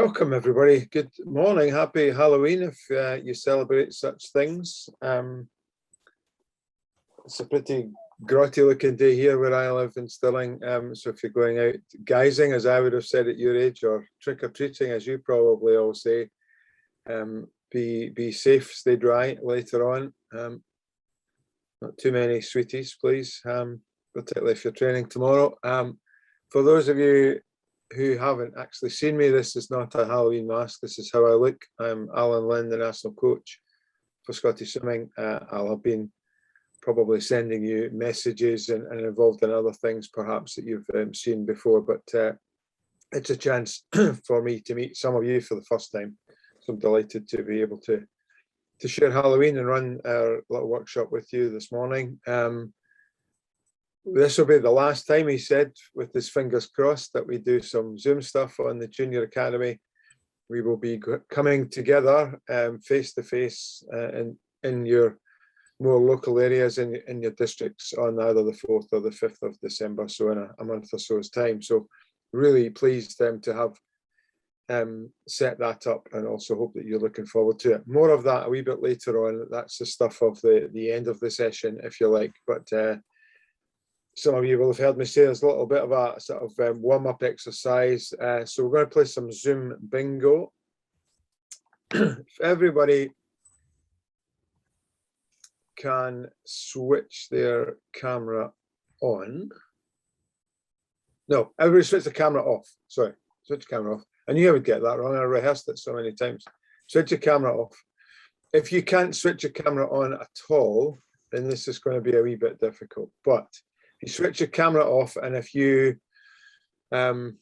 Welcome, everybody. Good morning. Happy Halloween if you celebrate such things. It's a pretty grotty looking day here where I live in Stirling. So if you're going out guising, as I would have said at your age, or trick-or-treating, as you probably all say, be safe, stay dry later on. Not too many sweeties, please, particularly if you're training tomorrow. For those of you who haven't actually seen me, this is not a Halloween mask. This is how I look. I'm Alan Lynn, the national coach for Scottish Swimming. I'll have been probably sending you messages and involved in other things perhaps that you've seen before, but it's a chance for me to meet some of you for the first time. So I'm delighted to be able to share Halloween and run our little workshop with you this morning. This will be the last time, he said, with his fingers crossed, that we do some Zoom stuff on the Junior Academy. We will be coming together face to face in your more local areas in your districts on either the 4th or the 5th of December, so in a month or so's time. So really pleased to have set that up, and also hope that you're looking forward to it. More of that a wee bit later on. That's the stuff of the end of the session, if you like. But some of you will have heard me say there's a little bit of a sort of warm-up exercise. So we're going to play some Zoom bingo. If everybody can switch their camera on. No, everybody switch the camera off. Sorry, switch the camera off. I knew I would get that wrong. I rehearsed it so many times. Switch your camera off. If you can't switch your camera on at all, then this is going to be a wee bit difficult. But you switch your camera off, and if you have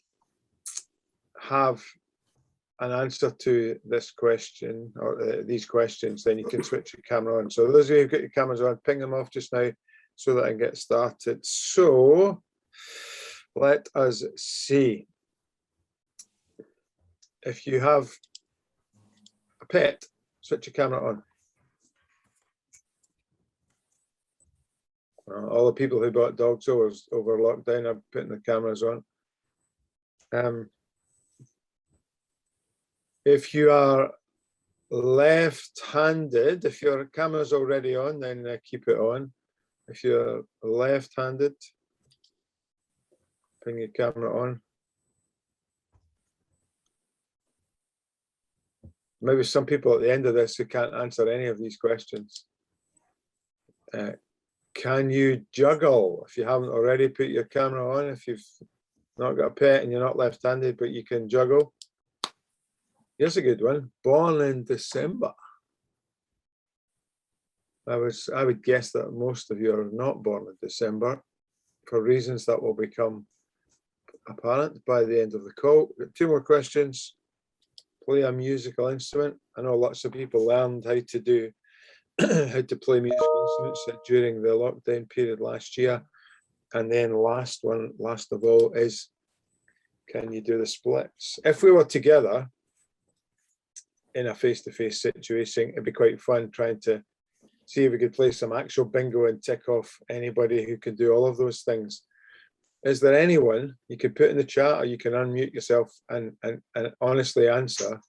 an answer to this question or these questions, then you can switch your camera on. So those of you who've got your cameras on, ping them off just now so that I can get started. So let us see. If you have a pet, switch your camera on. All the people who bought dogs over lockdown are putting the cameras on. If you are left-handed, if your camera's already on, then keep it on. If you're left-handed, bring your camera on. Maybe some people at the end of this who can't answer any of these questions. Can you juggle? If you haven't already, put your camera on. If you've not got a pet and you're not left-handed, but you can juggle. Here's a good one. Born in December. I would guess that most of you are not born in December for reasons that will become apparent by the end of the call. We've got 2 more questions. Play a musical instrument. I know lots of people learned how to do how to play musical instruments during the lockdown period last year. And then last of all is, can you do the splits? If we were together in a face-to-face situation, it'd be quite fun trying to see if we could play some actual bingo and tick off anybody who can do all of those things. Is there anyone you could put in the chat, or you can unmute yourself and honestly answer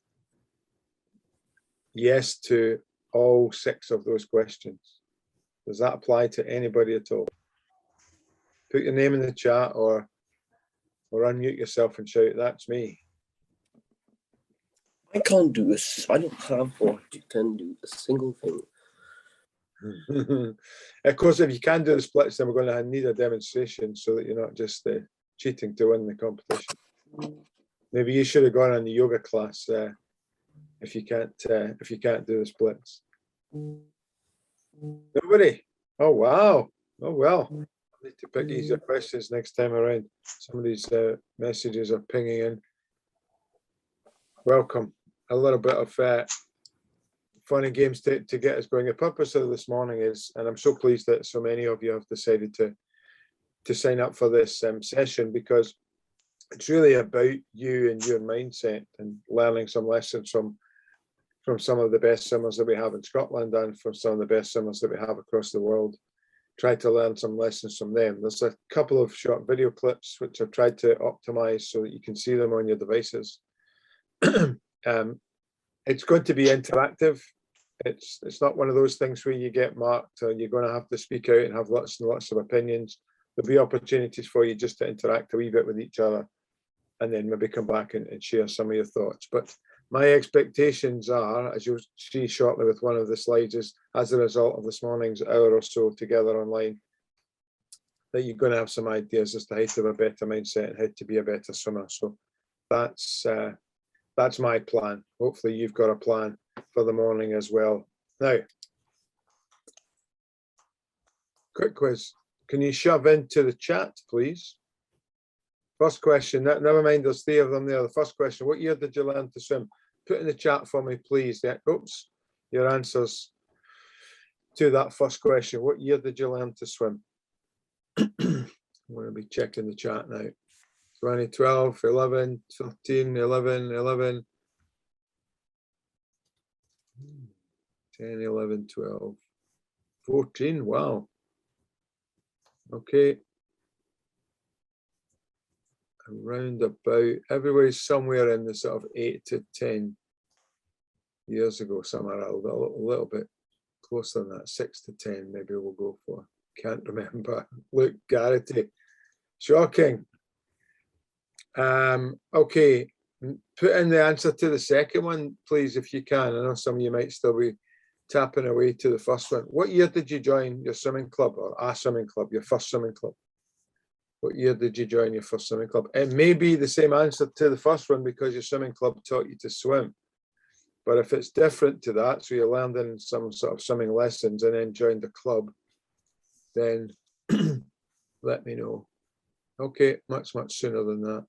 yes to all 6 of those questions? Does that apply to anybody at all? Put your name in the chat or unmute yourself and shout, "That's me." I can't do this. I don't have what you can do a single thing. Of course, if you can do the splits, then we're going to need a demonstration so that you're not just cheating to win the competition. Maybe you should have gone on the yoga class if you can't do the splits. Nobody. Oh wow. Oh well. I need to pick easier questions next time around. Some of these messages are pinging in. Welcome. A little bit of fun and games to get us going. The purpose of this morning is, and I'm so pleased that so many of you have decided to sign up for this session, because it's really about you and your mindset and learning some lessons from some of the best swimmers that we have in Scotland and from some of the best swimmers that we have across the world. Try to learn some lessons from them. There's a couple of short video clips which I've tried to optimize so that you can see them on your devices. It's going to be interactive. It's not one of those things where you get marked or you're going to have to speak out and have lots and lots of opinions. There'll be opportunities for you just to interact a wee bit with each other and then maybe come back and share some of your thoughts. But my expectations are, as you'll see shortly with one of the slides, is as a result of this morning's hour or so together online, that you're going to have some ideas as to how to have a better mindset and how to be a better swimmer. So that's my plan. Hopefully you've got a plan for the morning as well. Now, quick quiz. Can you shove into the chat, please? First question, never mind, there's 3 of them there. The first question, what year did you learn to swim? Put in the chat for me, please. Yeah, oops, your answers to that first question. What year did you learn to swim? I'm going to be checking the chat now. 2012, 11, 13, 11, 11, 10, 11, 12, 14, wow. Okay. Around about, everybody's somewhere in the sort of 8 to 10 years ago, somewhere a little bit closer than that, 6 to 10 maybe we'll go for. Can't remember. Look, Garrity, shocking. Okay, put in the answer to the second one, please, if you can. I know some of you might still be tapping away to the first one. What year did you join your swimming club or a swimming club, your first swimming club? What year did you join your first swimming club? It may be the same answer to the first one because your swimming club taught you to swim. But if it's different to that, so you learned in some sort of swimming lessons and then joined the club, then let me know. Okay, much sooner than that.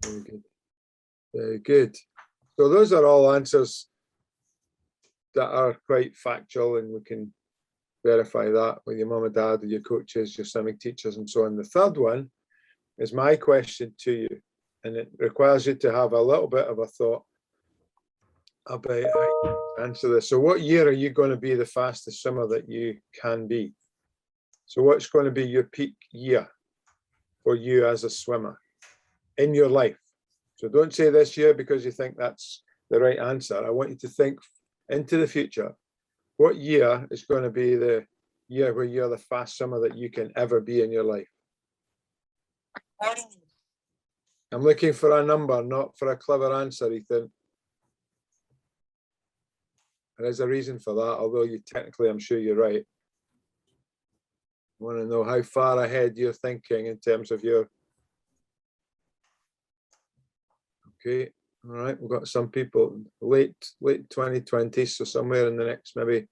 Very good. Very good. So those are all answers that are quite factual, and we can verify that with your mum and dad, your coaches, your swimming teachers, and so on. The third one is my question to you, and it requires you to have a little bit of a thought about how you answer this. So what year are you going to be the fastest swimmer that you can be? So what's going to be your peak year for you as a swimmer in your life? So don't say this year because you think that's the right answer. I want you to think into the future. What year is going to be the year where you're the fast swimmer that you can ever be in your life? I'm looking for a number, not for a clever answer, Ethan. There's a reason for that, although you technically, I'm sure you're right. I want to know how far ahead you're thinking in terms of your... Okay, all right, we've got some people late 2020, so somewhere in the next maybe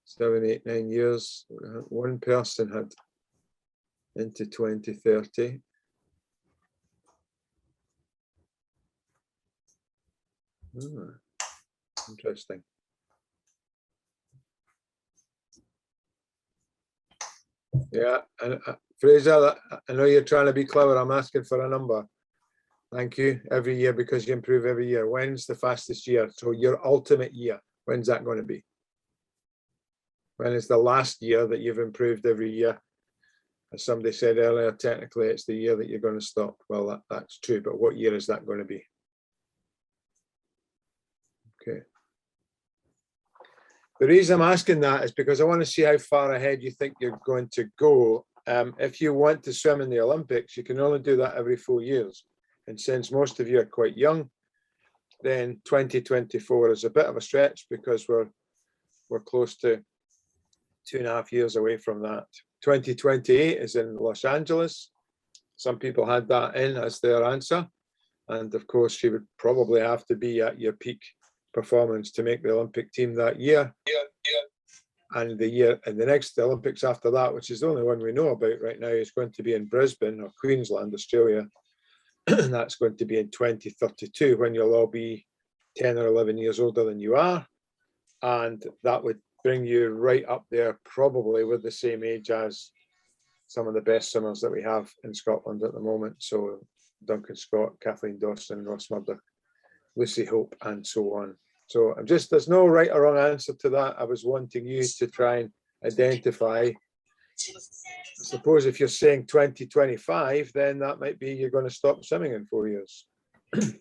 7, 8, 9 years. One person had into 2030. Interesting. Yeah, and Fraser, I know you're trying to be clever. I'm asking for a number. Thank you. Every year, because you improve every year. When's the fastest year? So your ultimate year, when's that going to be? When is the last year that you've improved every year? As somebody said earlier, technically it's the year that you're going to stop. Well, that's true, but what year is that going to be? Okay. The reason I'm asking that is because I want to see how far ahead you think you're going to go. If you want to swim in the Olympics, you can only do that every 4 years. And since most of you are quite young, then 2024 is a bit of a stretch because we're close to 2.5 years away from that. 2028 is in Los Angeles. Some people had that in as their answer. And of course, you would probably have to be at your peak performance to make the Olympic team that year. And the next Olympics after that, which is the only one we know about right now, is going to be in Brisbane or Queensland, Australia. And that's going to be in 2032, when you'll all be 10 or 11 years older than you are. And that would bring you right up there, probably with the same age as some of the best swimmers that we have in Scotland at the moment. So Duncan Scott, Kathleen Dawson, Ross Murdoch, Lucy Hope, and so on. So there's no right or wrong answer to that. I was wanting you to try and identify I suppose if you're saying 2025, then that might be you're going to stop swimming in 4 years.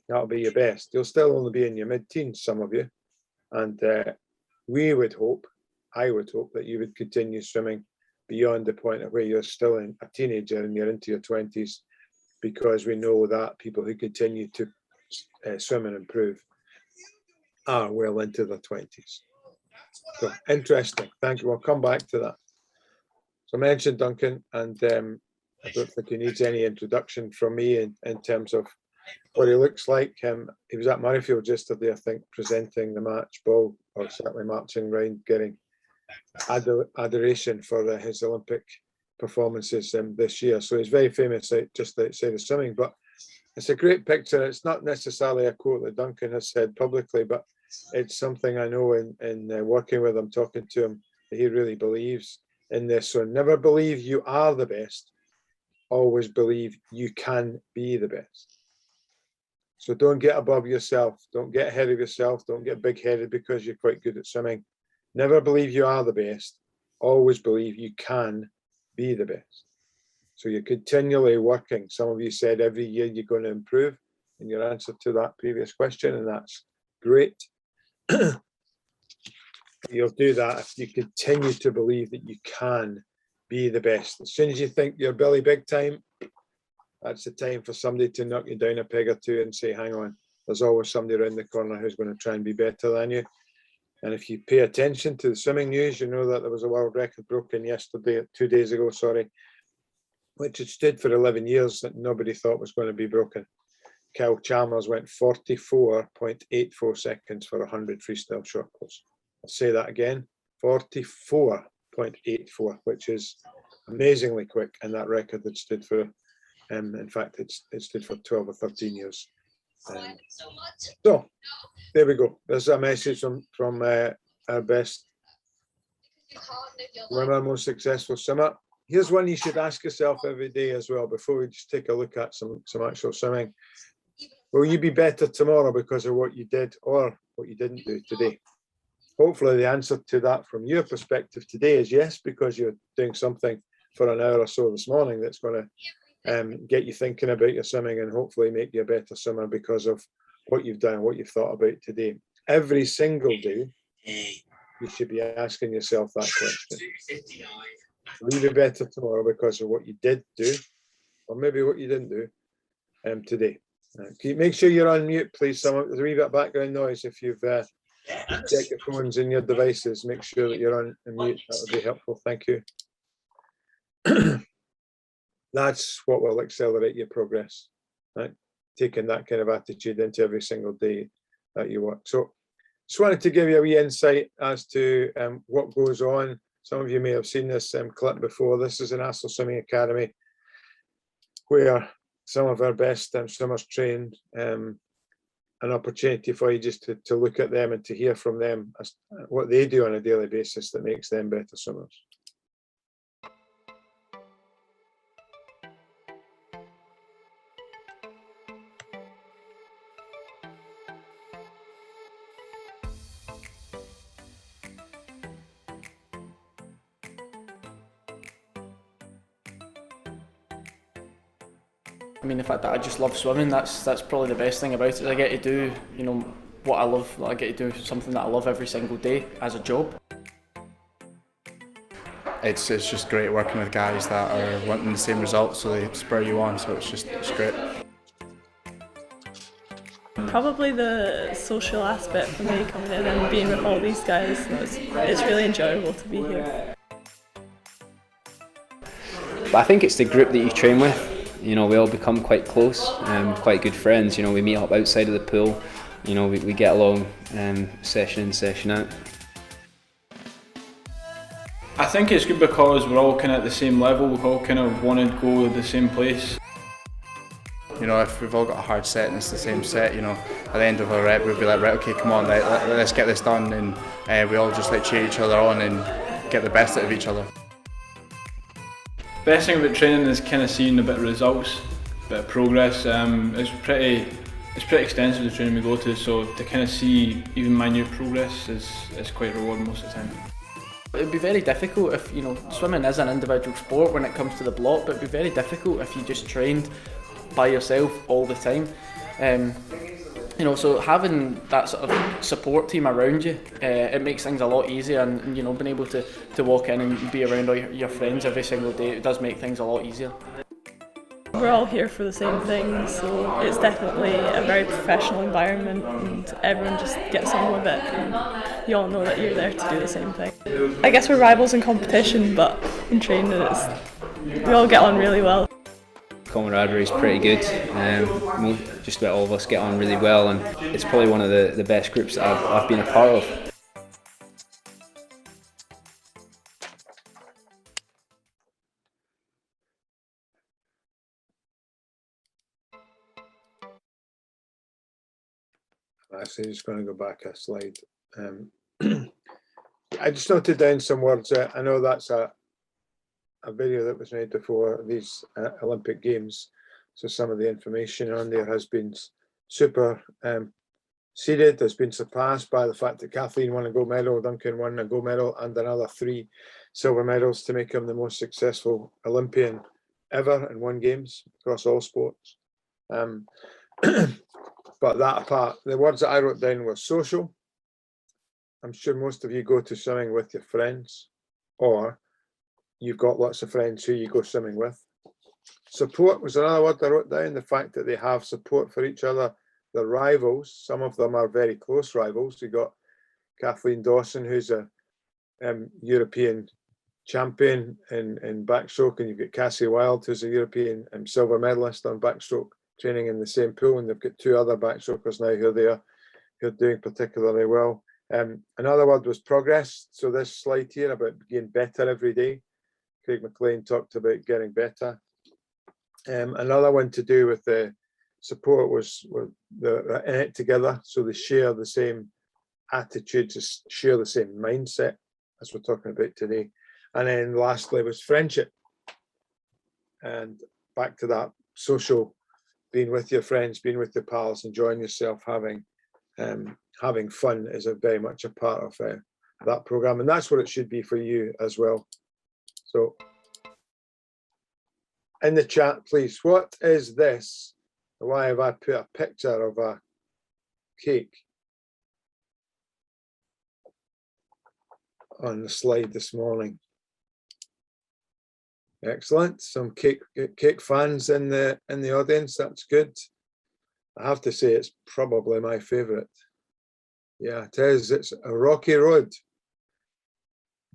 That'll be your best. You'll still only be in your mid-teens, some of you. And we would hope, I would hope that you would continue swimming beyond the point of where you're still a teenager and you're into your 20s, because we know that people who continue to swim and improve are well into their 20s. So interesting. Thank you. We'll come back to that. So I mentioned Duncan, and I don't think he needs any introduction from me in terms of what he looks like. He was at Murrayfield yesterday, I think, presenting the match ball, or certainly marching around, getting adoration for his Olympic performances this year. So he's very famous just outside of swimming, but it's a great picture. It's not necessarily a quote that Duncan has said publicly, but it's something I know in working with him, talking to him, that he really believes in this. So never believe you are the best, always believe you can be the best. So don't get above yourself, don't get ahead of yourself, don't get big-headed because you're quite good at swimming. Never believe you are the best, always believe you can be the best. So you're continually working. Some of you said every year you're going to improve in your answer to that previous question, and that's great. You'll do that if you continue to believe that you can be the best. As soon as you think you're Billy Big Time, that's the time for somebody to knock you down a peg or two and say, hang on, there's always somebody around the corner who's going to try and be better than you. And if you pay attention to the swimming news, you know that there was a world record broken yesterday, 2 days ago, sorry, which had stood for 11 years that nobody thought was going to be broken. Kyle Chalmers went 44.84 seconds for 100 freestyle short course. I'll say that again, 44.84, which is amazingly quick, and that record had stood for, in fact, it stood for 12 or 13 years. So there we go. There's a message from our best, one of our most successful swimmer. Here's one you should ask yourself every day as well, before we just take a look at some actual swimming. Will you be better tomorrow because of what you did or what you didn't do today? Hopefully the answer to that from your perspective today is yes, because you're doing something for an hour or so this morning that's going to get you thinking about your swimming and hopefully make you a better swimmer because of what you've done, what you've thought about today. Every single day, you should be asking yourself that question. Will you be better tomorrow because of what you did do, or maybe what you didn't do today? Can you make sure you're on mute, please? There's a wee bit of background noise. If you've checked your phones and your devices, make sure that you're on mute. That would be helpful. Thank you. That's what will accelerate your progress, right? Taking that kind of attitude into every single day that you work. So just wanted to give you a wee insight as to what goes on. Some of you may have seen this clip before. This is an Astle Swimming Academy where some of our best swimmers train. An opportunity for you just to look at them and to hear from them as what they do on a daily basis that makes them better swimmers. I mean, the fact that I just love swimming, that's probably the best thing about it. I get to do, what I love. I get to do something that I love every single day as a job. It's just great working with guys that are wanting the same results, so they spur you on, so it's great. Probably the social aspect for me, coming in and being with all these guys. It's really enjoyable to be here. But I think it's the group that you train with. We all become quite close, quite good friends. We meet up outside of the pool. We get along session in, session out. I think it's good because we're all kind of at the same level. We all kind of want to go to the same place. If we've all got a hard set and it's the same set, at the end of a rep we'll be like, right, okay, come on, let's get this done, and we all just cheer each other on and get the best out of each other. Best thing about training is kind of seeing a bit of results, a bit of progress. It's pretty extensive, the training we go to, so to kind of see even minute progress is quite rewarding most of the time. It'd be very difficult if, you know, swimming is an individual sport when it comes to the block, but it'd be very difficult if you just trained by yourself all the time. You know, so having that sort of support team around you, it makes things a lot easier, and you know, being able to walk in and be around all your friends every single day, it does make things a lot easier. We're all here for the same thing, so it's definitely a very professional environment and everyone just gets on with it and you all know that you're there to do the same thing. I guess we're rivals in competition, but in training we all get on really well. Camaraderie is pretty good. Just about all of us get on really well, and it's probably one of the best groups that I've been a part of. Actually, just going to go back a slide. I just noted down some words. I know that's a video that was made before these Olympic Games, so some of the information on there has been super seeded, has been surpassed by the fact that Kathleen won a gold medal, Duncan won a gold medal, and another 3 silver medals to make him the most successful Olympian ever in one games across all sports. But that apart, the words that I wrote down were social. I'm sure most of you go to swimming with your friends, or you've got lots of friends who you go swimming with. Support was another word I wrote down, the fact that they have support for each other. The rivals, some of them are very close rivals. You've got Kathleen Dawson, who's a European champion in backstroke, and you've got Cassie Wilde, who's a European silver medalist on backstroke, training in the same pool, and they've got 2 other backstrokers now who are doing particularly well. Another word was progress. So this slide here about getting better every day. Craig McLean talked about getting better. Another one to do with the support was the in it together. So they share the same attitudes, share the same mindset, as we're talking about today. And then lastly was friendship. And back to that social, being with your friends, being with your pals, enjoying yourself, having fun is very much a part of that program, and that's what it should be for you as well. So in the chat, please, what is this? Why have I put a picture of a cake on the slide this morning? Excellent. Some cake fans in the audience. That's good. I have to say it's probably my favorite. Yeah, it is. It's a rocky road.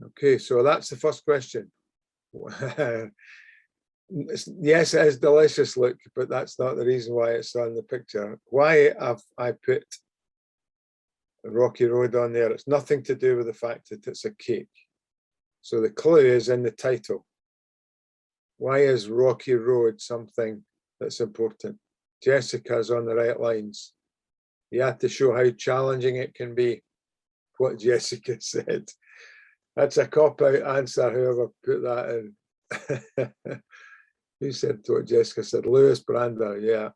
Okay, so that's the first question. Yes, it is delicious, look, but that's not the reason why it's on the picture. Why have I put a rocky road on there? It's nothing to do with the fact that it's a cake. So the clue is in the title. Why is rocky road something that's important? Jessica's on the right lines. You have to show how challenging it can be, what Jessica said. That's a cop-out answer, whoever put that in. Who said what Jessica said? Lewis Brander, yeah.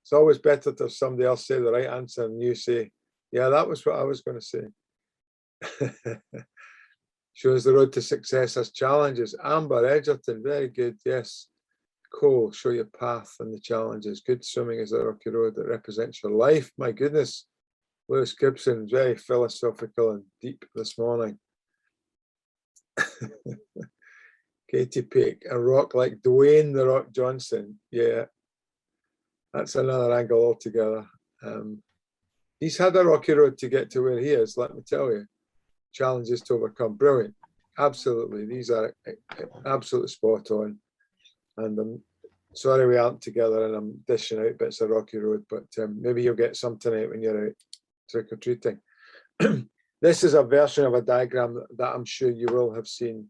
It's always better to have somebody else say the right answer and you say, yeah, that was what I was going to say. Shows the road to success has challenges. Amber Edgerton, very good, yes. Cole, show your path and the challenges. Good swimming is a rocky road that represents your life. My goodness. Lewis Gibson, very philosophical and deep this morning. Katie Peake, a rock like Dwayne the Rock Johnson. Yeah, that's another angle altogether. He's had a rocky road to get to where he is, let me tell you. Challenges to overcome. Brilliant. Absolutely. These are absolutely spot on. And I'm sorry we aren't together and I'm dishing out bits of rocky road, but maybe you'll get some tonight when you're out trick-or-treating. This is a version of a diagram that I'm sure you will have seen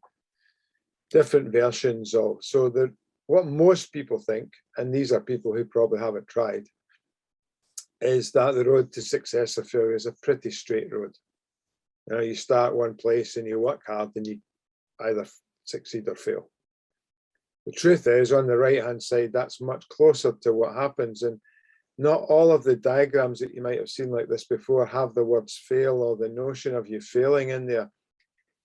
different versions of. So what most people think, and these are people who probably haven't tried, is that the road to success or failure is a pretty straight road. You know, you start one place and you work hard and you either succeed or fail. The truth is, on the right-hand side, that's much closer to what happens. And not all of the diagrams that you might have seen like this before have the words fail or the notion of you failing in there.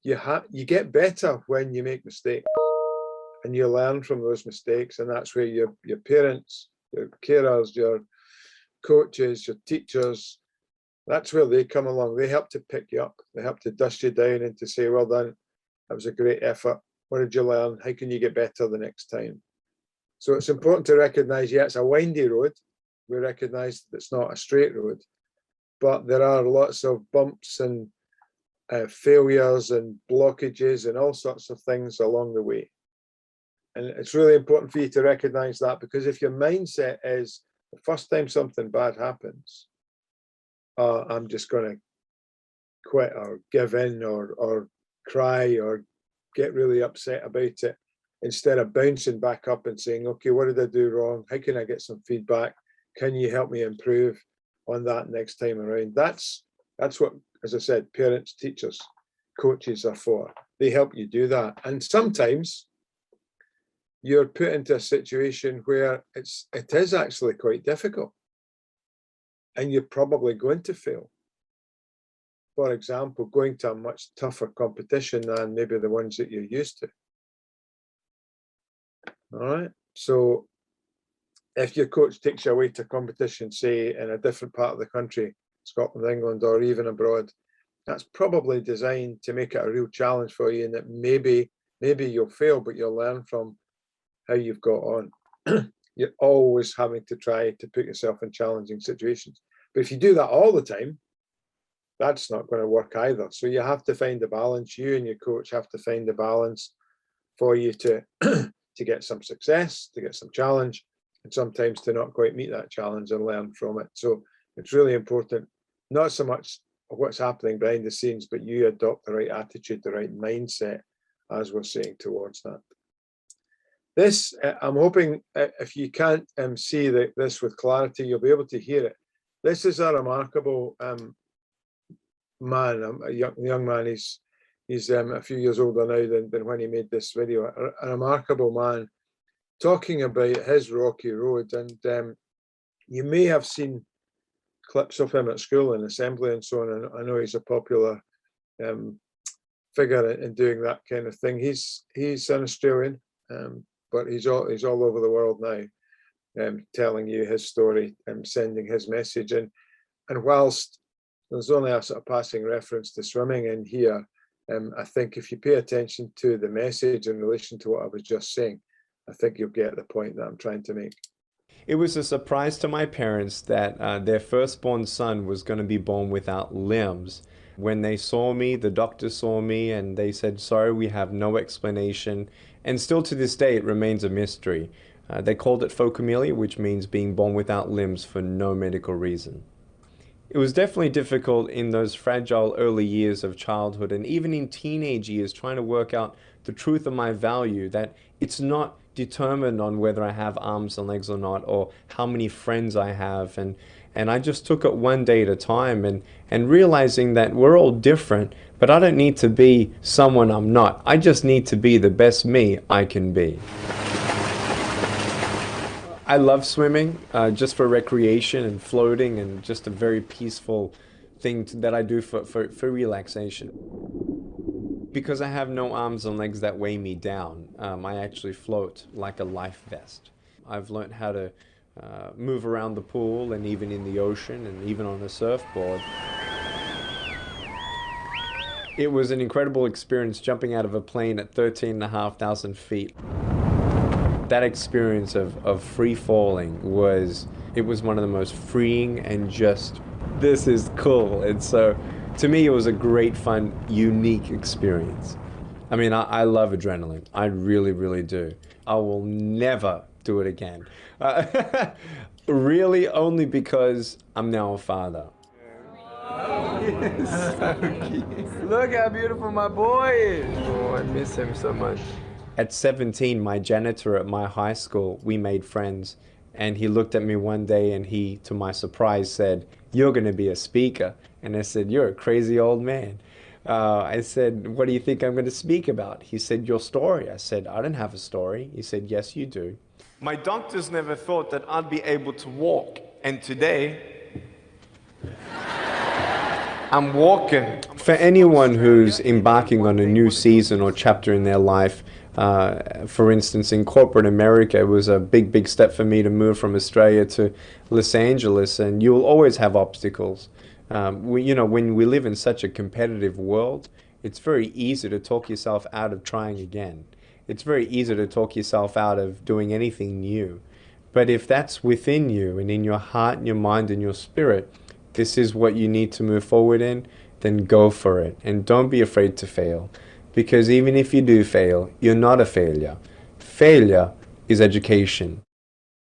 you get better when you make mistakes, and you learn from those mistakes, and that's where your parents, your carers, your coaches, your teachers, that's where they come along. They help to pick you up. They help to dust you down and to say, well done, that was a great effort. What did you learn? How can you get better the next time? So it's important to recognize, yeah, it's a windy road. We recognize that it's not a straight road, but there are lots of bumps and failures and blockages and all sorts of things along the way. And it's really important for you to recognize that, because if your mindset is the first time something bad happens, I'm just going to quit or give in or cry or get really upset about it, instead of bouncing back up and saying, okay, what did I do wrong? How can I get some feedback? Can you help me improve on that next time around? That's what, as I said, parents, teachers, coaches are for. They help you do that. And sometimes you're put into a situation where it is actually quite difficult, and you're probably going to fail. For example, going to a much tougher competition than maybe the ones that you're used to. All right. So if your coach takes you away to competition, say in a different part of the country, Scotland, England, or even abroad, that's probably designed to make it a real challenge for you, and that maybe you'll fail, but you'll learn from how you've got on. You're always having to try to put yourself in challenging situations. But if you do that all the time, that's not going to work either. So you have to find the balance. You and your coach have to find the balance for you to to get some success, to get some challenge, and sometimes to not quite meet that challenge and learn from it. So it's really important, not so much of what's happening behind the scenes, but you adopt the right attitude, the right mindset, as we're saying, towards that. This, I'm hoping, if you can't see this with clarity, you'll be able to hear it. This is a remarkable man, a young man. He's a few years older now than when he made this video. A remarkable man, talking about his rocky road. And you may have seen clips of him at school and assembly and so on. And I know he's a popular figure in doing that kind of thing. He's an Australian, but he's all over the world now, telling you his story and sending his message. And whilst there's only a sort of passing reference to swimming in here, I think if you pay attention to the message in relation to what I was just saying, I think you'll get the point that I'm trying to make. It was a surprise to my parents that their firstborn son was going to be born without limbs. When they saw me, the doctor saw me, and they said, sorry, we have no explanation. And still to this day, it remains a mystery. They called it phocomelia, which means being born without limbs for no medical reason. It was definitely difficult in those fragile early years of childhood, and even in teenage years, trying to work out the truth of my value, that it's not determined on whether I have arms and legs or not, or how many friends I have. And I just took it one day at a time, and realizing that we're all different, but I don't need to be someone I'm not. I just need to be the best me I can be. I love swimming just for recreation and floating, and just a very peaceful thing that I do for relaxation. Because I have no arms and legs that weigh me down, I actually float like a life vest. I've learned how to move around the pool and even in the ocean and even on a surfboard. It was an incredible experience jumping out of a plane at 13,500 feet. That experience of free falling was one of the most freeing and just, this is cool. And so to me, it was a great, fun, unique experience. I mean, I love adrenaline. I really, really do. I will never do it again. Really, only because I'm now a father. So cute. Look how beautiful my boy is. Oh, I miss him so much. At 17, my janitor at my high school, we made friends. And he looked at me one day and he, to my surprise, said, "You're going to be a speaker." And I said, "You're a crazy old man." I said, "What do you think I'm going to speak about?" He said, "Your story." I said, "I don't have a story." He said, "Yes, you do." My doctors never thought that I'd be able to walk. And today, I'm walking. For anyone who's embarking on a new season or chapter in their life, for instance, in corporate America, it was a big step for me to move from Australia to Los Angeles, and you'll always have obstacles. When we live in such a competitive world, it's very easy to talk yourself out of trying again. It's very easy to talk yourself out of doing anything new. But if that's within you and in your heart and your mind and your spirit, this is what you need to move forward in, then go for it. And don't be afraid to fail. Because even if you do fail, you're not a failure. Failure is education.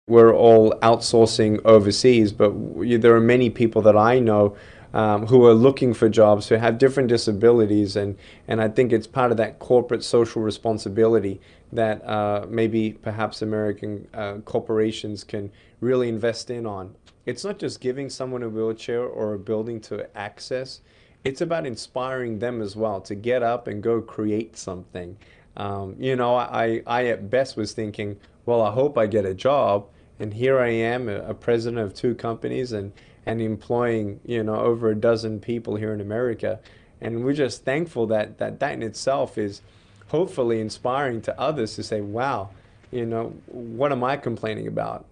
We're all outsourcing overseas, but there are many people that I know who are looking for jobs, who have different disabilities, and I think it's part of that corporate social responsibility that maybe perhaps American corporations can really invest in on. It's not just giving someone a wheelchair or a building to access, it's about inspiring them as well to get up and go create something. I at best was thinking, well, I hope I get a job, and here I am, a president of 2 companies and employing, over a dozen people here in America. And we're just thankful that in itself is hopefully inspiring to others to say, wow, what am I complaining about?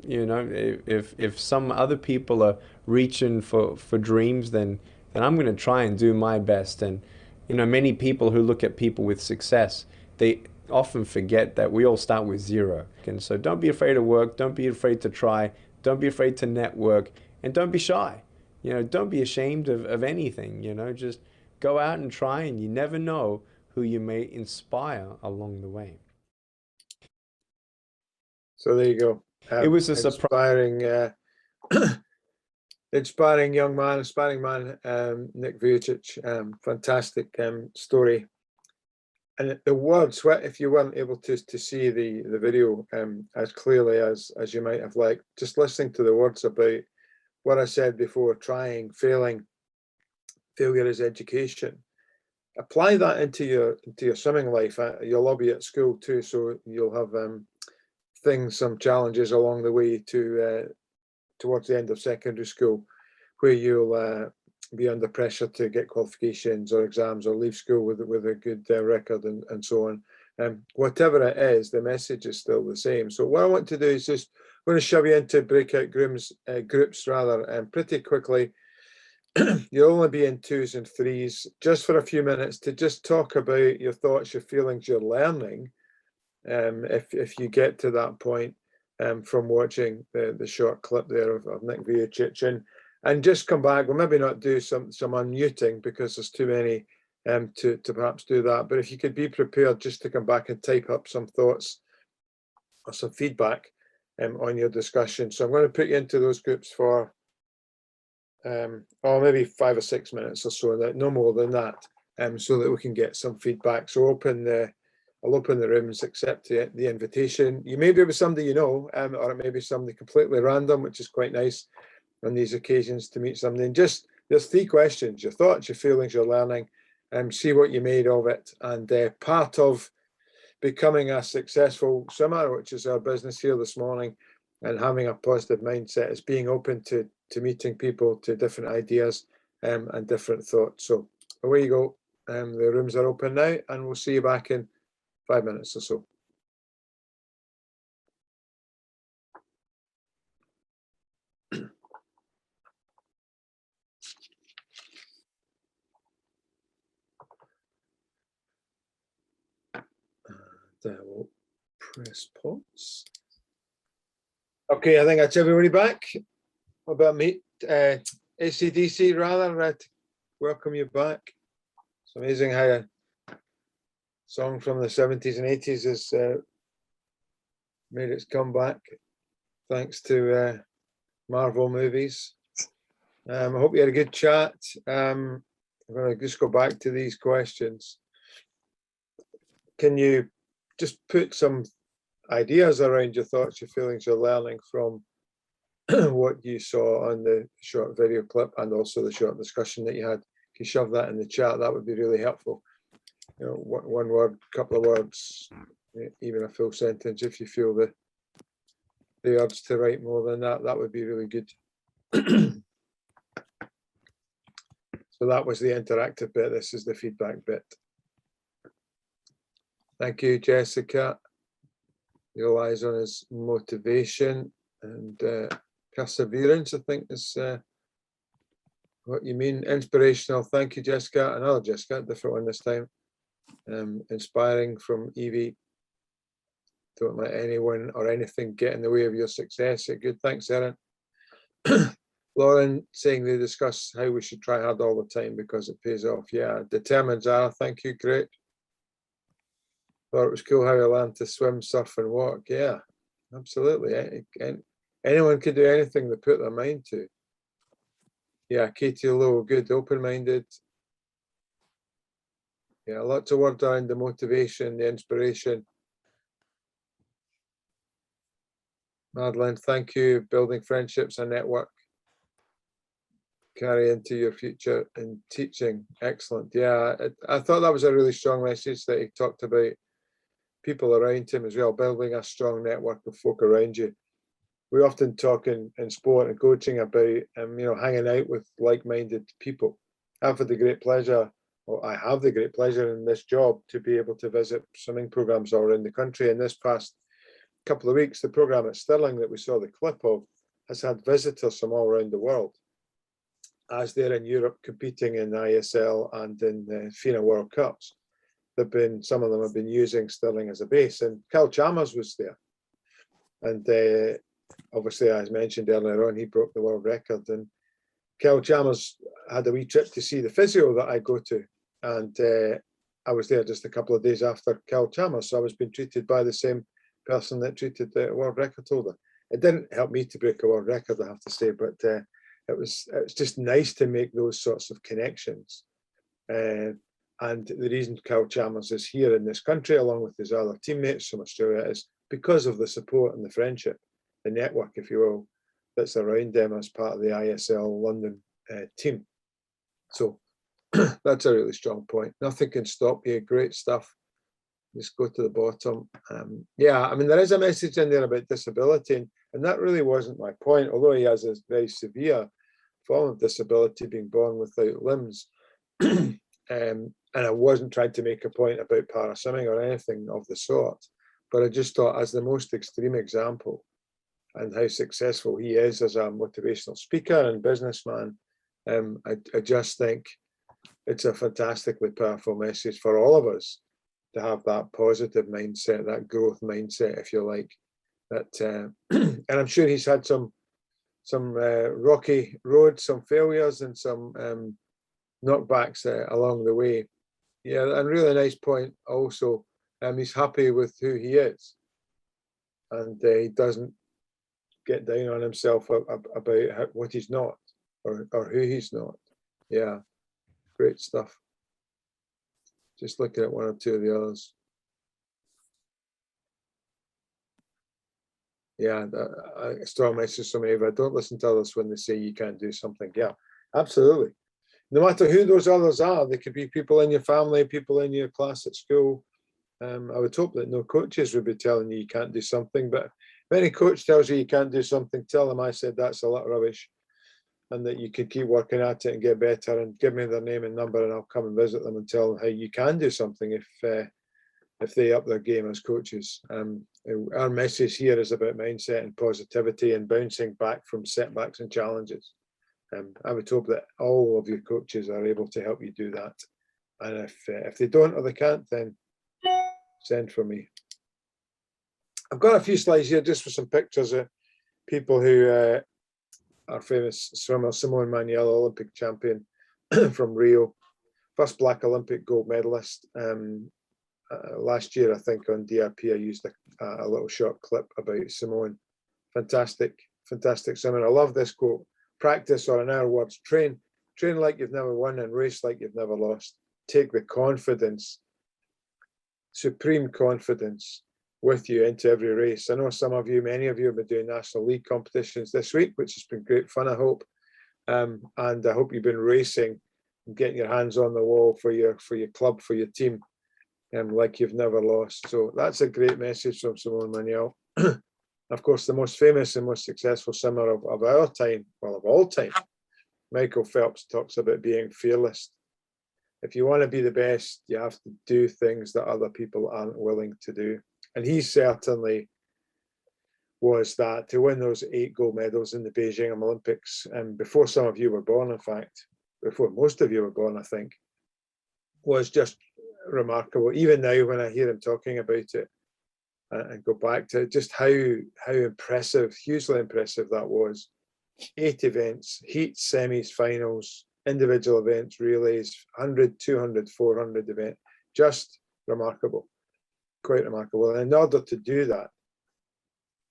If some other people are reaching for dreams, then I'm going to try and do my best. And, many people who look at people with success, they often forget that we all start with 0. And so don't be afraid of work. Don't be afraid to try. Don't be afraid to network. And don't be shy. Don't be ashamed of anything. Just go out and try, and you never know who you may inspire along the way. So there you go. It was a inspiring, inspiring young man, inspiring man, Nick Vujicic. Fantastic story. And the words, if you weren't able to see the video as clearly as you might have liked, just listening to the words about what I said before, trying, failing, failure is education. Apply that into your swimming life. You'll all be at school too, so you'll have some challenges along the way to towards the end of secondary school, where you'll be under pressure to get qualifications or exams or leave school with a good record and so on. Whatever it is, the message is still the same. So what I want to do is just I'm going to shove you into breakout groups pretty quickly. You'll only be in 2s and 3s just for a few minutes to just talk about your thoughts, your feelings, your learning. If you get to that point from watching the short clip there of Nick Vujicic, and just come back. We'll maybe not do some unmuting because there's too many to perhaps do that. But if you could be prepared just to come back and type up some thoughts or some feedback on your discussion. So I'm going to put you into those groups for maybe 5 or 6 minutes or so, no more than that, so that we can get some feedback. So I'll open the rooms, accept the invitation. You may be with somebody or it may be somebody completely random, which is quite nice on these occasions to meet somebody. And just there's 3 questions: your thoughts, your feelings, your learning, see what you made of it. And part of becoming a successful swimmer, which is our business here this morning, and having a positive mindset is being open to meeting people, to different ideas and different thoughts. So away you go. The rooms are open now, and we'll see you back in 5 minutes or so. There we'll press pause. Okay, I think that's everybody back. What about me? ACDC rather, welcome you back. It's amazing how a song from the 70s and 80s has made its comeback thanks to Marvel movies. I hope you had a good chat. I'm going to just go back to these questions. Can you just put some ideas around your thoughts, your feelings, your learning from what you saw on the short video clip and also the short discussion that you had? If you shove that in the chat, that would be really helpful. One word, couple of words, even a full sentence. If you feel the urge to write more than that, that would be really good. So that was the interactive bit. This is the feedback bit. Thank you, Jessica. Relies on his motivation and perseverance, I think is what you mean. Inspirational. Thank you, Jessica. Another Jessica, different one this time. Inspiring from Evie. Don't let anyone or anything get in the way of your success. Good. Thanks, Erin. Lauren saying they discuss how we should try hard all the time because it pays off. Yeah, determined, Zara. Thank you. Great. Thought it was cool how I learned to swim, surf, and walk. Yeah, absolutely. Anyone can do anything they put their mind to. Yeah, Katie Lowe, good, open-minded. Yeah, lots of words around the motivation, the inspiration. Madeline, thank you. Building friendships and network. Carry into your future in teaching. Excellent. Yeah, I thought that was a really strong message that he talked about people around him as well, building a strong network of folk around you. We often talk in sport and coaching about hanging out with like-minded people. I've had the great pleasure, or I have the great pleasure in this job to be able to visit swimming programs all around the country. In this past couple of weeks, the program at Stirling that we saw the clip of has had visitors from all around the world as they're in Europe competing in ISL and in the FINA World Cups. Some of them have been using Stirling as a base, and Cal Chalmers was there. And obviously, as mentioned earlier on, he broke the world record. And Cal Chalmers had a wee trip to see the physio that I go to. And I was there just a couple of days after Cal Chalmers. So I was being treated by the same person that treated the world record holder. It didn't help me to break a world record, I have to say, but it was just nice to make those sorts of connections. And the reason Cal Chalmers is here in this country, along with his other teammates from Australia, is because of the support and the friendship, the network, if you will, that's around them as part of the ISL London team. So that's a really strong point. Nothing can stop you. Great stuff. Just go to the bottom. Yeah, I mean, there is a message in there about disability, and that really wasn't my point, although he has a very severe form of disability, being born without limbs. And I wasn't trying to make a point about paraswimming or anything of the sort, but I just thought, as the most extreme example and how successful he is as a motivational speaker and businessman, I just think it's a fantastically powerful message for all of us to have that positive mindset, that growth mindset, if you like. That and I'm sure he's had some rocky roads, some failures, and some knockbacks along the way. Yeah, and really nice point also. He's happy with who he is, and he doesn't get down on himself about what he's not or who he's not. Yeah, great stuff. Just looking at one or two of the others. Yeah, a strong message from Ava. Don't listen to others when they say you can't do something. Yeah, absolutely. No matter who those others are, they could be people in your family, people in your class at school. I would hope that no coaches would be telling you can't do something, but if any coach tells you can't do something, tell them I said that's a lot of rubbish, and that you can keep working at it and get better, and give me their name and number and I'll come and visit them and tell them how you can do something if they up their game as coaches. Our message here is about mindset and positivity and bouncing back from setbacks and challenges. I would hope that all of your coaches are able to help you do that. And if they don't or they can't, then send for me. I've got a few slides here just for some pictures of people who are famous swimmers. Simone Manuel, Olympic champion from Rio, first Black Olympic gold medalist. Last year, I think on DRP, I used a little short clip about Simone. Fantastic, fantastic swimmer. I love this quote. Practice, or in our words, train like you've never won and race like you've never lost. Take the confidence, supreme confidence with you into every race. I know some of you, many of you have been doing National League competitions this week, which has been great fun, I hope. And I hope you've been racing and getting your hands on the wall for your club, for your team, like you've never lost. So that's a great message from Simone Manuel. Of course, the most famous and most successful swimmer of our time, well, of all time, Michael Phelps talks about being fearless. If you want to be the best, you have to do things that other people aren't willing to do. And he certainly was that, to win those 8 gold medals in the Beijing Olympics, and before some of you were born, in fact, before most of you were born, I think, was just remarkable. Even now, when I hear him talking about it, and go back to just how impressive, hugely impressive that was. 8 events, heats, semis, finals, individual events, relays, 100, 200, 400 event, just remarkable, quite remarkable. And in order to do that,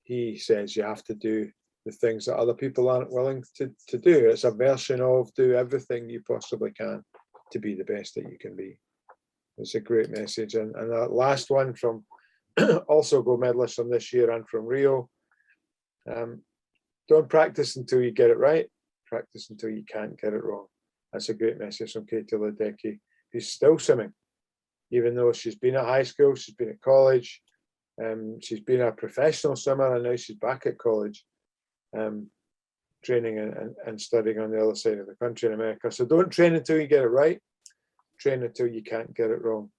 he says you have to do the things that other people aren't willing to do. It's a version of do everything you possibly can to be the best that you can be. It's a great message. And that last one from also gold medalists from this year and from Rio. Don't practice until you get it right. Practice until you can't get it wrong. That's a great message from Katie Ledecky, who's still swimming, even though she's been at high school, she's been at college, she's been a professional swimmer, and now she's back at college, training and studying on the other side of the country in America. So don't train until you get it right. Train until you can't get it wrong.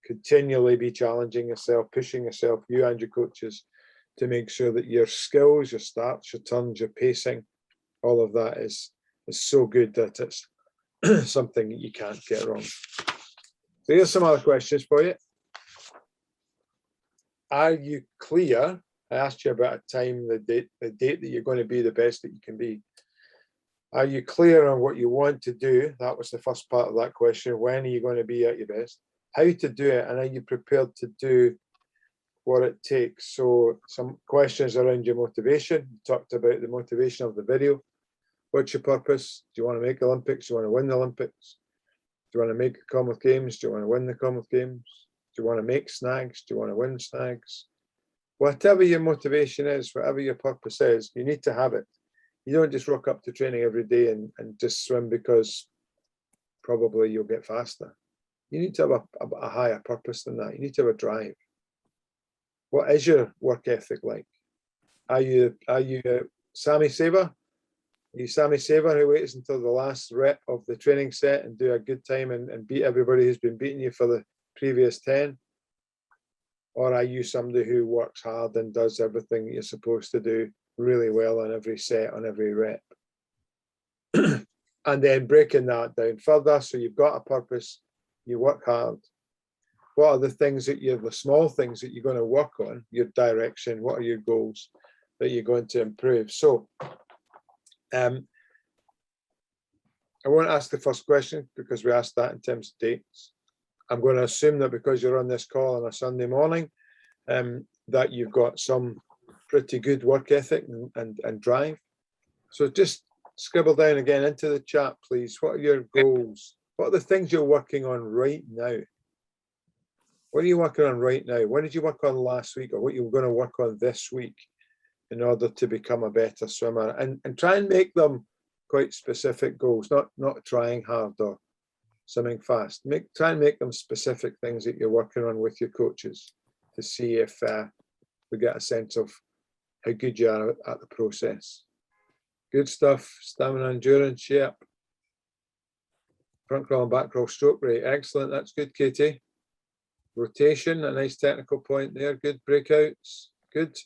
Continually be challenging yourself, pushing yourself, you and your coaches, to make sure that your skills, your starts, your turns, your pacing, all of that is so good that it's something that you can't get wrong. So here's some other questions for you. Are you clear? I asked you about a time, the date that you're going to be the best that you can be. Are you clear on what you want to do? That was the first part of that question. When are you going to be at your best? How to do it, and are you prepared to do what it takes? So some questions around your motivation. You talked about the motivation of the video. What's your purpose? Do you want to make the Olympics? Do you want to win the Olympics? Do you want to make the Commonwealth Games? Do you want to win the Commonwealth Games? Do you want to make snags? Do you want to win snags? Whatever your motivation is, whatever your purpose is, you need to have it. You don't just rock up to training every day and just swim because probably you'll get faster. You need to have a higher purpose than that. You need to have a drive. What is your work ethic like? Are you Sammy Saver? Are you Sammy Saver who waits until the last rep of the training set and do a good time and beat everybody who's been beating you for the previous 10? Or are you somebody who works hard and does everything that you're supposed to do really well on every set, on every rep? And then breaking that down further, so you've got a purpose, you work hard. What are the things that the small things that you're going to work on, your direction? What are your goals that you're going to improve? So I won't ask the first question because we asked that in terms of dates. I'm going to assume that because you're on this call on a Sunday morning, that you've got some pretty good work ethic and drive. So just scribble down again into the chat, please. What are your goals? What are the things you're working on right now? What are you working on right now? What did you work on last week, or what you're going to work on this week in order to become a better swimmer? And try and make them quite specific goals, not trying hard or swimming fast. Try and make them specific things that you're working on with your coaches to see if we get a sense of how good you are at the process. Good stuff. Stamina, endurance, yep. Front crawl and back crawl stroke rate, excellent. That's good, Katie. Rotation, a nice technical point there. Good breakouts, good.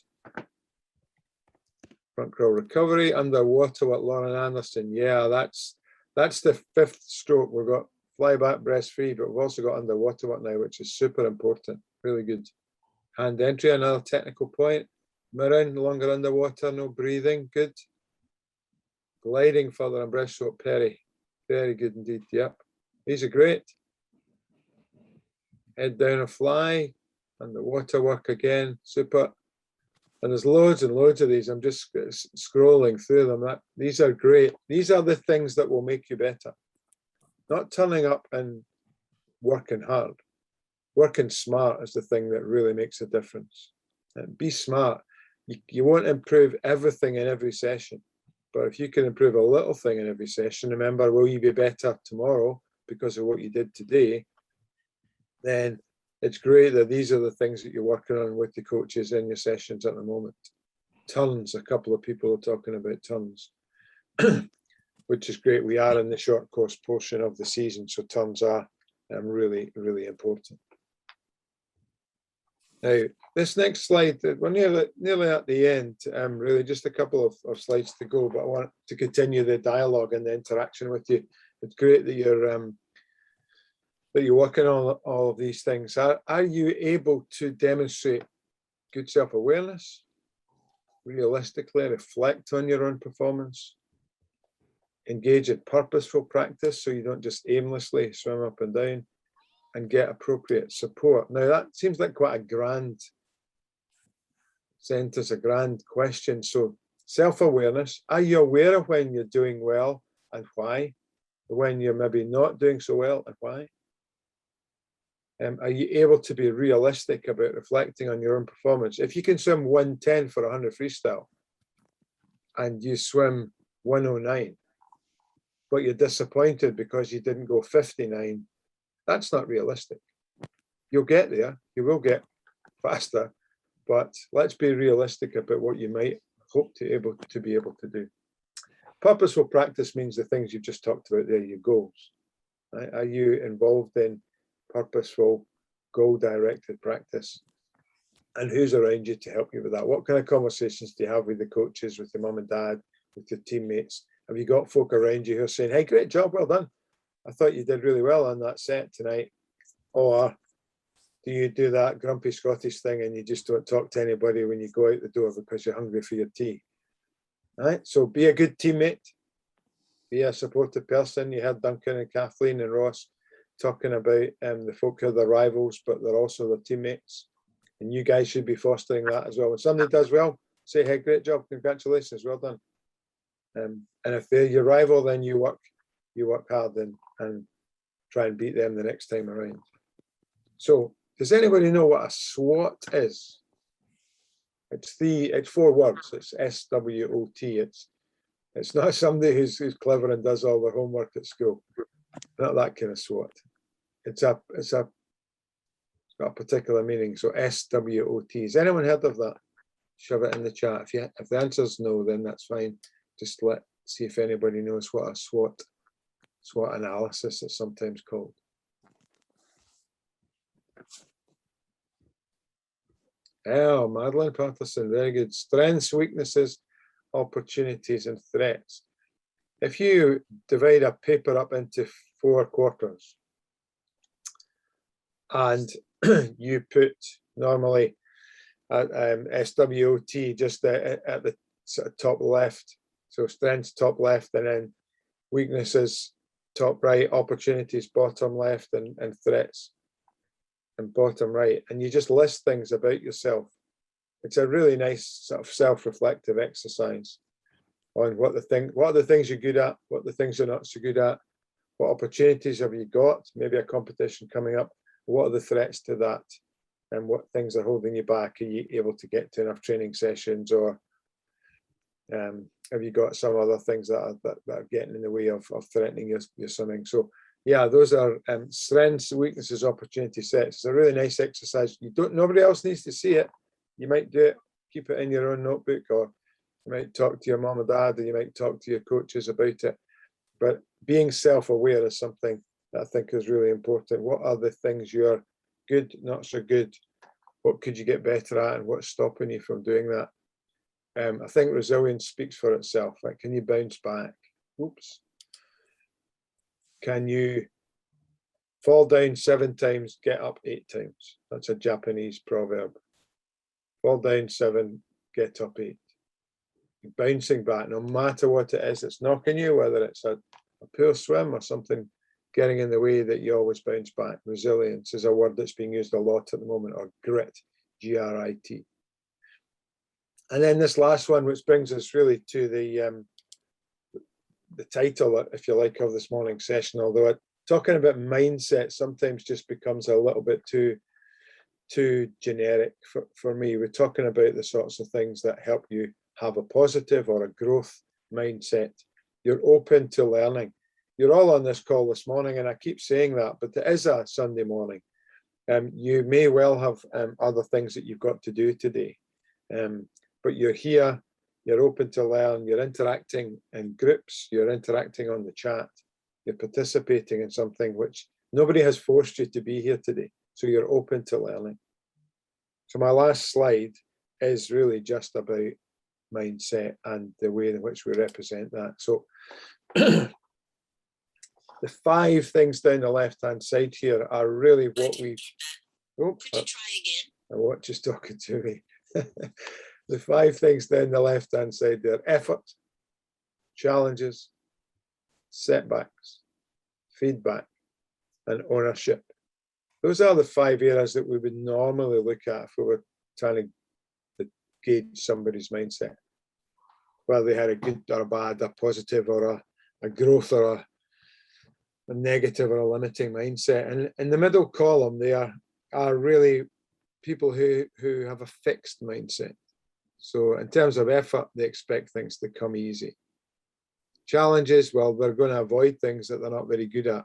Front crawl recovery, underwater with Lauren Anderson. Yeah, that's the 5th stroke. We've got fly back, breast free, but we've also got underwater work now, which is super important. Really good. Hand entry, another technical point. Mirroring, longer underwater, no breathing, good. Gliding further on breaststroke, Perry. Very good indeed, yep. These are great. Head down a fly, underwater work again, super. And there's loads and loads of these. I'm just scrolling through them. These are great. These are the things that will make you better. Not turning up and working hard. Working smart is the thing that really makes a difference. And be smart. You won't improve everything in every session. But if you can improve a little thing in every session, remember, will you be better tomorrow because of what you did today? Then it's great that these are the things that you're working on with the coaches in your sessions at the moment. Turns, a couple of people are talking about turns. which is great. We are in the short course portion of the season, so terms are really, really important. Now, this next slide, we're nearly at the end, really just a couple of slides to go, but I want to continue the dialogue and the interaction with you. It's great that you're working on all of these things. Are you able to demonstrate good self-awareness, realistically reflect on your own performance, engage in purposeful practice so you don't just aimlessly swim up and down, and get appropriate support? Now that seems like quite a grand sentence, a grand question. So self-awareness, are you aware of when you're doing well and why? When you're maybe not doing so well and why? Are you able to be realistic about reflecting on your own performance? If you can swim 110 for 100 freestyle and you swim 109, but you're disappointed because you didn't go 59, that's not realistic. You'll get there, you will get faster, but let's be realistic about what you might hope to be able to do. Purposeful practice means the things you've just talked about there, your goals. Right? Are you involved in purposeful, goal-directed practice? And who's around you to help you with that? What kind of conversations do you have with the coaches, with your mum and dad, with your teammates? Have you got folk around you who are saying, hey, great job, well done. I thought you did really well on that set tonight. Or do you do that grumpy Scottish thing and you just don't talk to anybody when you go out the door because you're hungry for your tea? All right, so be a good teammate, be a supportive person. You heard Duncan and Kathleen and Ross talking about the folk who are the rivals, but they're also their teammates. And you guys should be fostering that as well. When somebody does well, say, hey, great job, congratulations, well done. And if they're your rival, then you work hard and try and beat them the next time around. So does anybody know what a SWOT is? It's 4 words. It's SWOT. It's not somebody who's clever and does all their homework at school. Not that kind of SWOT. It's got a particular meaning. So SWOT. Has anyone heard of that? Shove it in the chat. If the answer is no, then that's fine. Just see if anybody knows what a SWOT analysis is sometimes called. Oh, Madeline Patterson, very good. Strengths, weaknesses, opportunities, and threats. If you divide a paper up into 4 quarters and you put normally SWOT just at the sort of top left, so strengths top left, and then weaknesses top right, opportunities bottom left, and threats and bottom right, and you just list things about yourself. It's a really nice sort of self-reflective exercise on what are the things you're good at, what the things you're not so good at, what opportunities have you got, maybe a competition coming up, what are the threats to that, and what things are holding you back. Are you able to get to enough training sessions, or have you got some other things that are getting in the way of threatening your swimming? So yeah, those are strengths, weaknesses, opportunity sets. It's a really nice exercise. Nobody else needs to see it. You might do it, keep it in your own notebook, or you might talk to your mom or dad, or you might talk to your coaches about it. But being self-aware is something that I think is really important. What are the things you're good, not so good? What could you get better at, and what's stopping you from doing that? I think resilience speaks for itself. Like, can you bounce back? Oops. Can you fall down 7 times, get up 8 times? That's a Japanese proverb. Fall down 7, get up 8. Bouncing back, no matter what it is, it's knocking you, whether it's a poor swim or something getting in the way, that you always bounce back. Resilience is a word that's being used a lot at the moment, or grit, G-R-I-T. And then this last one, which brings us really to the title, if you like, of this morning's session, although talking about mindset sometimes just becomes a little bit too generic for me. We're talking about the sorts of things that help you have a positive or a growth mindset. You're open to learning. You're all on this call this morning, and I keep saying that, but it is a Sunday morning. You may well have other things that you've got to do today, but you're here you're open to learn, you're interacting in groups, you're interacting on the chat, you're participating in something which nobody has forced you to be here today. So you're open to learning. So my last slide is really just about mindset and the way in which we represent that. So the 5 things down the left-hand side here are really what we, oops, my watch is talking to me. The 5 things down the left-hand side there: effort, challenges, setbacks, feedback, and ownership. Those are the 5 areas that we would normally look at if we were trying to gauge somebody's mindset, whether they had a good or a bad, a positive or a growth or a negative or a limiting mindset. And in the middle column, they are really people who have a fixed mindset. So in terms of effort, they expect things to come easy. Challenges, well, they're going to avoid things that they're not very good at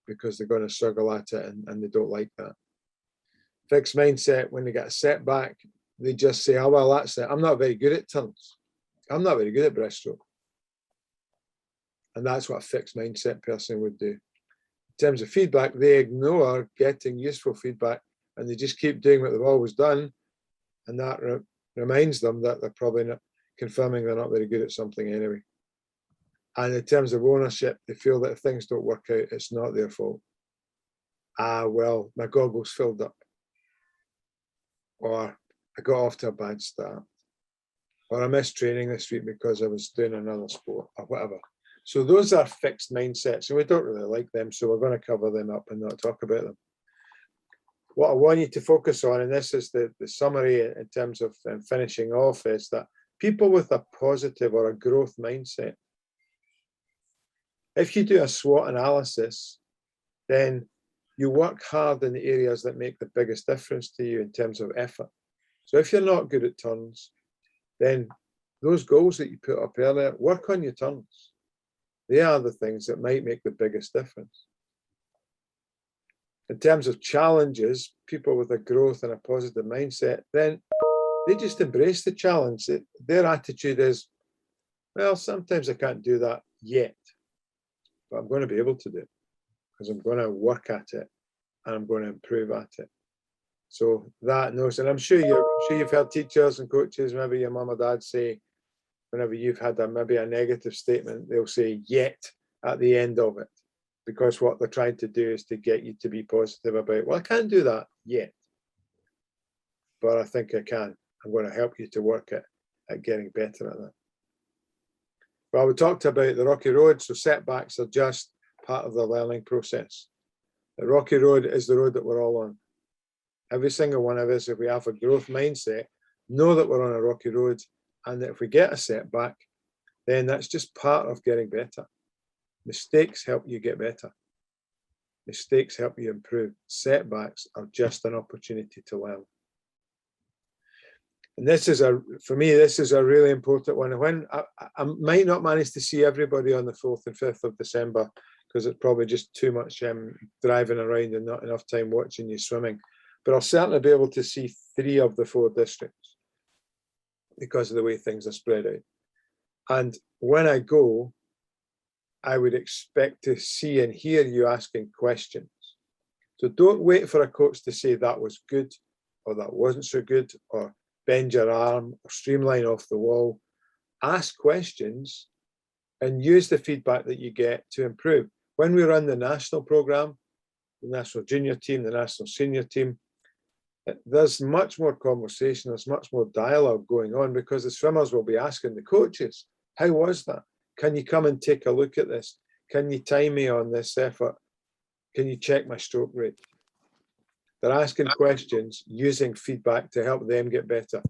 because they're going to struggle at it and they don't like that. Fixed mindset, when they get a setback, they just say, oh, well, that's it. I'm not very good at turns. I'm not very good at breaststroke. And that's what a fixed mindset person would do. In terms of feedback, they ignore getting useful feedback and they just keep doing what they've always done. And that reminds them that they're probably not confirming they're not very good at something anyway. And in terms of ownership, they feel that if things don't work out, it's not their fault. Ah, well, my goggles filled up. Or I got off to a bad start. Or I missed training this week because I was doing another sport or whatever. So those are fixed mindsets and we don't really like them. So we're going to cover them up and not talk about them. What I want you to focus on, and this is the summary in terms of finishing off, is that people with a positive or a growth mindset, if you do a SWOT analysis, then you work hard in the areas that make the biggest difference to you in terms of effort. So if you're not good at turns, then those goals that you put up earlier, work on your turns. They are the things that might make the biggest difference. In terms of challenges, people with a growth and a positive mindset, then they just embrace the challenge. Their attitude is, well, sometimes I can't do that yet, but I'm going to be able to do it because I'm going to work at it and I'm going to improve at it. So that knows, and I'm sure you've heard teachers and coaches, maybe your mum or dad say, whenever you've had maybe a negative statement, they'll say yet at the end of it, because what they're trying to do is to get you to be positive about, well, I can't do that yet, but I think I can. I'm going to help you to work at getting better at that. Well, we talked about the rocky road, so setbacks are just part of the learning process. The rocky road is the road that we're all on. Every single one of us, if we have a growth mindset, know that we're on a rocky road, and that if we get a setback, then that's just part of getting better. Mistakes help you get better. Mistakes help you improve. Setbacks are just an opportunity to learn. And this is for me, this is a really important one. When I might not manage to see everybody on the 4th and 5th of December, because it's probably just too much driving around and not enough time watching you swimming. But I'll certainly be able to see 3 of the 4 districts because of the way things are spread out. And when I go, I would expect to see and hear you asking questions. So don't wait for a coach to say that was good or that wasn't so good, or bend your arm or streamline off the wall. Ask questions and use the feedback that you get to improve. When we run the national program, the national junior team, the national senior team, there's much more conversation, there's much more dialogue going on, because the swimmers will be asking the coaches, how was that? Can you come and take a look at this? Can you time me on this effort? Can you check my stroke rate? They're asking questions using feedback to help them get better.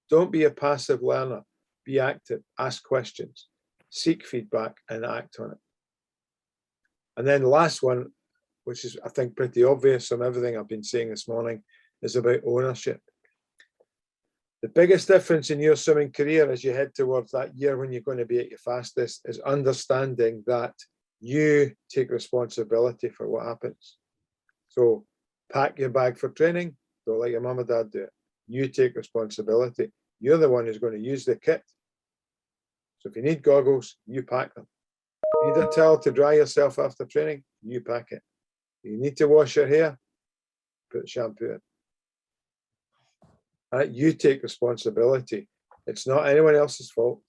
Don't be a passive learner. Be active. Ask questions. Seek feedback and act on it. And then the last one, which is, I think, pretty obvious from everything I've been saying this morning, is about ownership. The biggest difference in your swimming career as you head towards that year when you're going to be at your fastest is understanding that you take responsibility for what happens. So pack your bag for training. Don't let your mum or dad do it. You take responsibility. You're the one who's going to use the kit. So if you need goggles, you pack them. You need a towel to dry yourself after training, you pack it. You need to wash your hair, put shampoo in. You take responsibility. It's not anyone else's fault.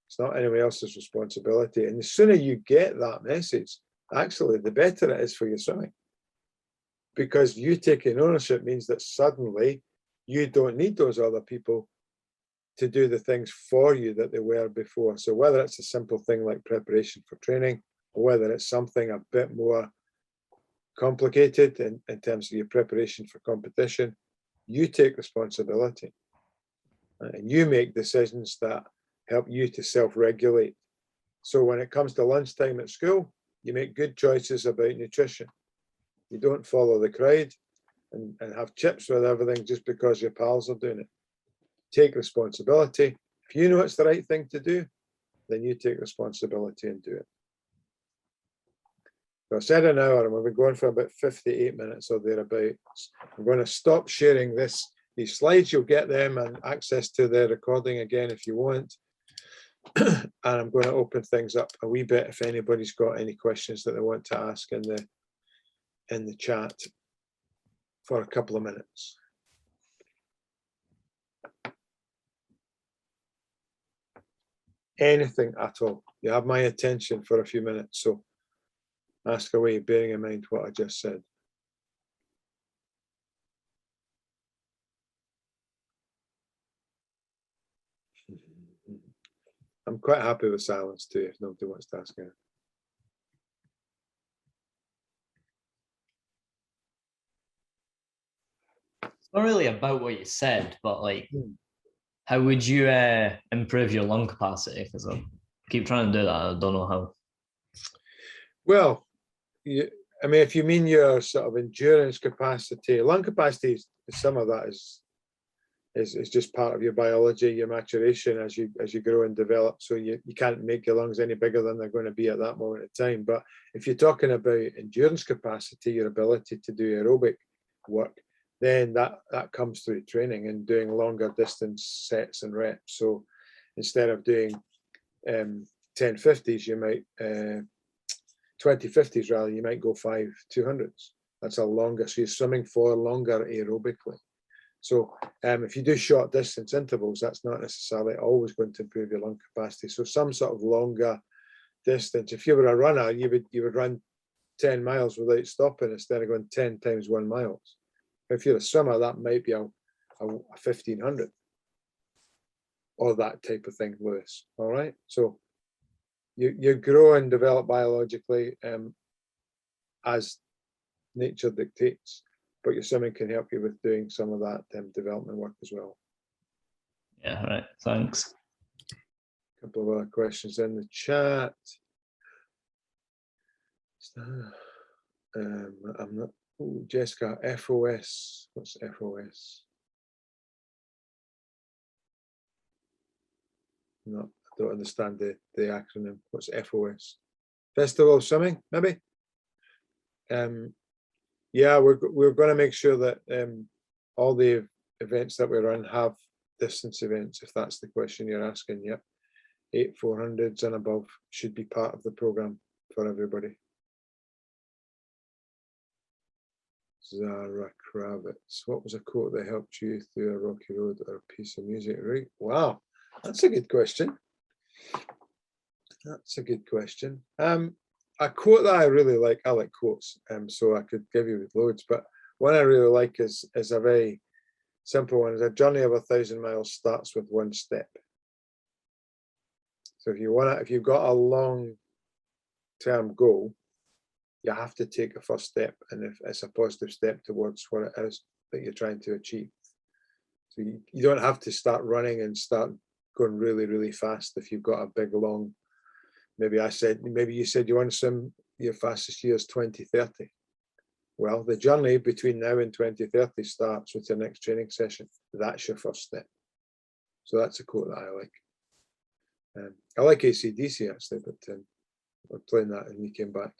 It's not anyone else's responsibility. And the sooner you get that message, actually, the better it is for your swimming. Because you taking ownership means that suddenly you don't need those other people to do the things for you that they were before. So whether it's a simple thing like preparation for training, or whether it's something a bit more complicated in terms of your preparation for competition, you take responsibility. And you make decisions that help you to self-regulate. So when it comes to lunchtime at school, you make good choices about nutrition. You don't follow the crowd and have chips with everything just because your pals are doing it. Take responsibility. If you know it's the right thing to do, then you take responsibility and do it. So I said an hour, and we've been going for about 58 minutes or thereabouts. I'm going to stop sharing these slides. You'll get them and access to the recording again if you want. And I'm going to open things up a wee bit if anybody's got any questions that they want to ask in the chat for a couple of minutes. Anything at all. You have my attention for a few minutes, so ask away, bearing in mind what I just said. I'm quite happy with silence too, if nobody wants to ask anything. It's not really about what you said, but like, how would you improve your lung capacity? Because I keep trying to do that, I don't know how. Well, I mean, if you mean your sort of endurance capacity, lung capacity, some of that is just part of your biology, your maturation as you grow and develop. So you can't make your lungs any bigger than they're going to be at that moment in time. But if you're talking about endurance capacity, your ability to do aerobic work, then that comes through training and doing longer distance sets and reps. So instead of doing 1050s, you might 2050s rather, you might go 5 200s. That's a longer, so you're swimming for longer aerobically. So if you do short distance intervals, that's not necessarily always going to improve your lung capacity. So some sort of longer distance. If you were a runner, you would run 10 miles without stopping instead of going 10 times 1 mile. If you're a swimmer, that might be a 1500 or that type of thing, Lewis. All right. So you grow and develop biologically as nature dictates, but your swimming can help you with doing some of that development work as well. Yeah, right. Thanks. A couple of other questions in the chat. I'm not. Ooh, Jessica, FOS. What's FOS? No, I don't understand the acronym. What's FOS? Festival of Swimming, maybe? Yeah, we're going to make sure that all the events that we run have distance events, if that's the question you're asking. Yep. 8 400s and above should be part of the program for everybody. Zara Kravitz. What was a quote that helped you through a rocky road or a piece of music? Right. Wow, that's a good question. That's a good question. A quote that I really like. I like quotes, so I could give you loads, but one I really like is a very simple one. A journey of 1,000 miles starts with one step. So if you've got a long-term goal, you have to take a first step, and if it's a positive step towards what it is that you're trying to achieve. So you don't have to start running and start going really, really fast if you've got a big, long, maybe you said you want to swim your fastest year is 2030. Well, the journey between now and 2030 starts with your next training session. That's your first step. So that's a quote that I like. I like AC/DC actually, but we're playing that and you came back.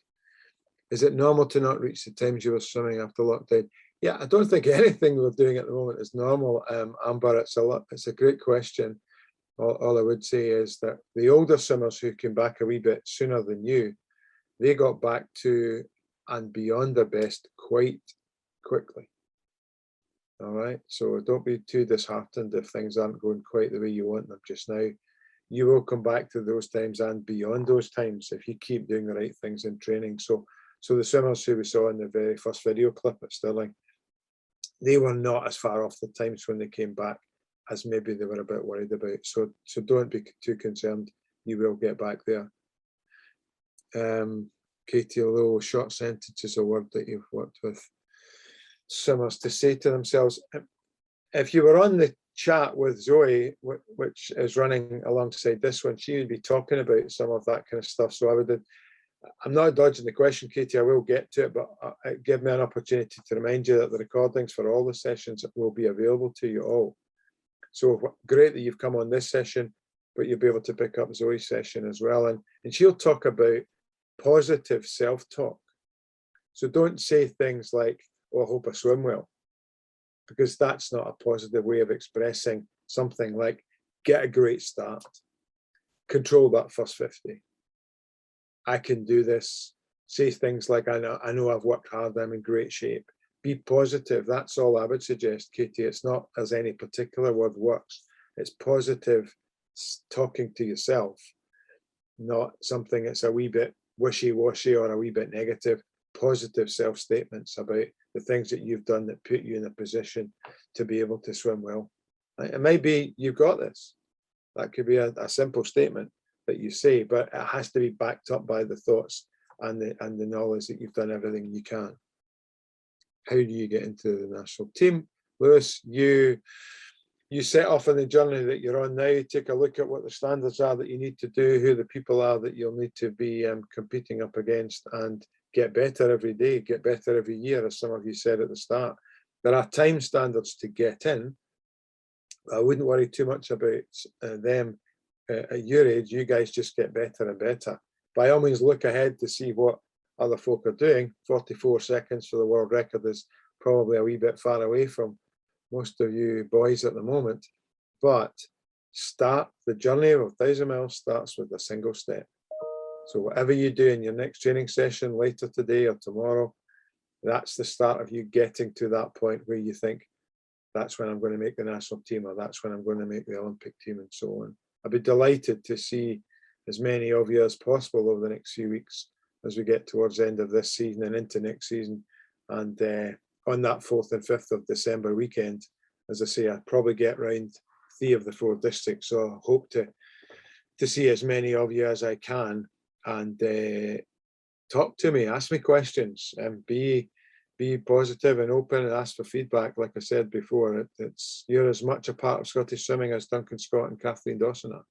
Is it normal to not reach the times you were swimming after lockdown? Yeah, I don't think anything we're doing at the moment is normal, Amber. It's a great question. all I would say is that the older swimmers who came back a wee bit sooner than you, they got back to and beyond their best quite quickly. All right, so don't be too disheartened if things aren't going quite the way you want them just now. You will come back to those times and beyond those times if you keep doing the right things in training. So the swimmers who we saw in the very first video clip at Stirling, they were not as far off the times when they came back as maybe they were a bit worried about. So don't be too concerned. You will get back there. Katie, although short sentence is a word that you've worked with swimmers to say to themselves. If you were on the chat with Zoe, which is running alongside this one, she would be talking about some of that kind of stuff. So I'm not dodging the question, Katie, I will get to it, but give me an opportunity to remind you that the recordings for all the sessions will be available to you all. So great that you've come on this session, but you'll be able to pick up Zoe's session as well. And she'll talk about positive self-talk. So don't say things like, oh, I hope I swim well, because that's not a positive way of expressing something like, get a great start, control that first 50. I can do this. Say things like, I know I've worked hard, I'm in great shape. Be positive. That's all I would suggest, Katie. It's not as any particular word works. It's positive talking to yourself, not something that's a wee bit wishy-washy or a wee bit negative. Positive self-statements about the things that you've done that put you in a position to be able to swim well. It might be, you've got this. That could be a simple statement that you say, but it has to be backed up by the thoughts and the knowledge that you've done everything you can. How do you get into the national team? Lewis, you set off on the journey that you're on now. Take a look at what the standards are that you need to do, who the people are that you'll need to be competing up against, and get better every day, get better every year, as some of you said at the start. There are time standards to get in. I wouldn't worry too much about them at your age. You guys just get better and better. By all means, look ahead to see what other folk are doing. 44 seconds for the world record is probably a wee bit far away from most of you boys at the moment, but start the journey of 1,000 miles starts with a single step. So whatever you do in your next training session later today or tomorrow, that's the start of you getting to that point where you think, that's when I'm going to make the national team, or that's when I'm going to make the Olympic team, and so on. I'd be delighted to see as many of you as possible over the next few weeks as we get towards the end of this season and into next season. And on that 4th and 5th of December weekend, as I say, I'll probably get round 3 of the 4 districts. So I hope to see as many of you as I can, and talk to me, ask me questions, and be positive and open and ask for feedback. Like I said before, you're as much a part of Scottish swimming as Duncan Scott and Kathleen Dawson are.